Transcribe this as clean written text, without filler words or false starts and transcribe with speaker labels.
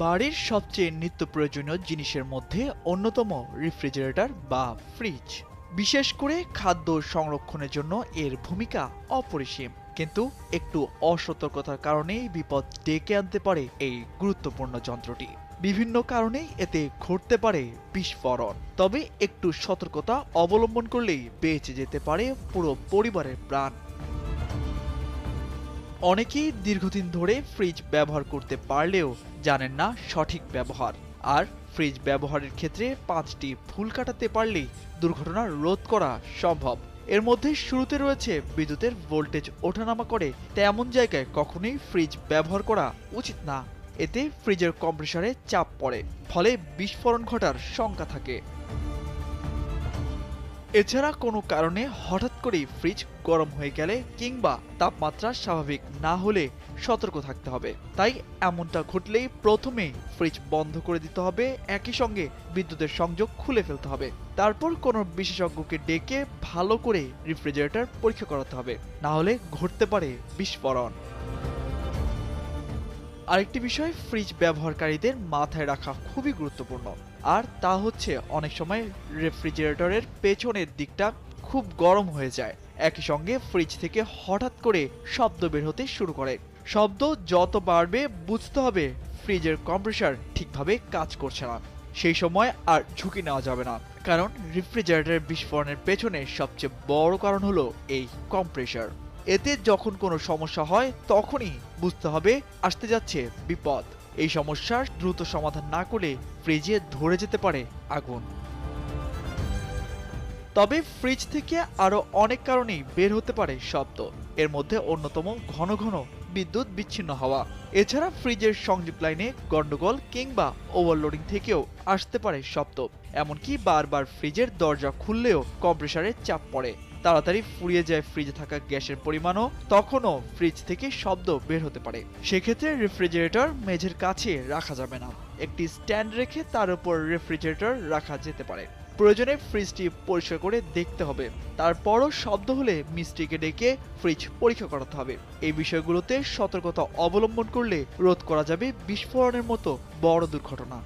Speaker 1: বাড়ির সবচেয়ে নিত্য প্রয়োজনীয় জিনিসের মধ্যে অন্যতম রেফ্রিজারেটর বা ফ্রিজ। বিশেষ করে খাদ্য সংরক্ষণের জন্য এর ভূমিকা অপরিসীম। কিন্তু একটু অসতর্কতার কারণেই বিপদ ডেকে আনতে পারে এই গুরুত্বপূর্ণ যন্ত্রটি। বিভিন্ন কারণেই এতে ঘটতে পারে বিস্ফোরণ। তবে একটু সতর্কতা অবলম্বন করলেই বেঁচে যেতে পারে পুরো পরিবারের প্রাণ। অনেকেই দীর্ঘদিন ধরে ফ্রিজ ব্যবহার করতে পারলেও জানেন না সঠিক ব্যবহার। আর ফ্রিজ ব্যবহারের ক্ষেত্রে 5টি ভুল কাটাতে পারলেই দুর্ঘটনা রোধ করা সম্ভব। এর মধ্যে শুরুতে রয়েছে বিদ্যুতের ভোল্টেজ ওঠানামা করে তেমন জায়গায় কখনোই ফ্রিজ ব্যবহার করা উচিত না। এতে ফ্রিজের কম্প্রেসারে চাপ পড়ে, ফলে বিস্ফোরণ ঘটার শঙ্কা থাকে। এছাড়া কোনো কারণে হঠাৎ করেই ফ্রিজ গরম হয়ে গেলে কিংবা তাপমাত্রা স্বাভাবিক না হলে সতর্ক থাকতে হবে। তাই এমনটা ঘটলেই প্রথমেই ফ্রিজ বন্ধ করে দিতে হবে, একই সঙ্গে বিদ্যুতের সংযোগ খুলে ফেলতে হবে। তারপর কোনো বিশেষজ্ঞকে ডেকে ভালো করে রেফ্রিজারেটর পরীক্ষা করাতে হবে, না হলে ঘটতে পারে বিস্ফোরণ। আরেকটি বিষয় ফ্রিজ ব্যবহারকারীদের মাথায় রাখা খুবই গুরুত্বপূর্ণ, আর তা হচ্ছে অনেক সময় রেফ্রিজারেটরের পেছনের দিকটা খুব গরম হয়ে যায়। একই সঙ্গে ফ্রিজ থেকে হঠাৎ করে শব্দ বের হতে শুরু করে। শব্দ যত বাড়বে বুঝতে হবে ফ্রিজের কম্প্রেসার ঠিকভাবে কাজ করছে না। সেই সময় আর ঝুঁকি নেওয়া যাবে না, কারণ রেফ্রিজারেটরের বিস্ফোরণের পেছনে সবচেয়ে বড় কারণ হলো এই কম্প্রেসার। এতে যখন কোনো সমস্যা হয় তখনই বুঝতে হবে আসতে যাচ্ছে বিপদ। এই সমস্যার দ্রুত সমাধান না করলে ফ্রিজে ধরে যেতে পারে আগুন। তবে ফ্রিজ থেকে আরো অনেক কারণেই বের হতে পারে শব্দ। এর মধ্যে অন্যতম ঘন ঘন বিদ্যুৎ বিচ্ছিন্ন হওয়া। এছাড়া ফ্রিজের সংযোগ লাইনে গন্ডগোল কিংবা ওভারলোডিং থেকেও আসতে পারে শব্দ। এমনকি বারবার ফ্রিজের দরজা খুললেও কম্প্রেসারে চাপ পড়ে, তাড়াতাড়ি ফুরিয়ে যায় ফ্রিজে থাকা গ্যাসের পরিমাণও, তখনও ফ্রিজ থেকে শব্দ বের হতে পারে। সেক্ষেত্রে রেফ্রিজারেটর মেঝের কাছে রাখা যাবে না, একটি স্ট্যান্ড রেখে তার উপর রেফ্রিজারেটর রাখা যেতে পারে। প্রয়োজনে ফ্রিজটি পরিষ্কার করে দেখতে হবে। তারপরও শব্দ হলে মিস্ত্রিকে ডেকে ফ্রিজ পরীক্ষা করাতে হবে। এই বিষয়গুলোতে সতর্কতা অবলম্বন করলে রোধ করা যাবে বিস্ফোরণের মতো বড় দুর্ঘটনা।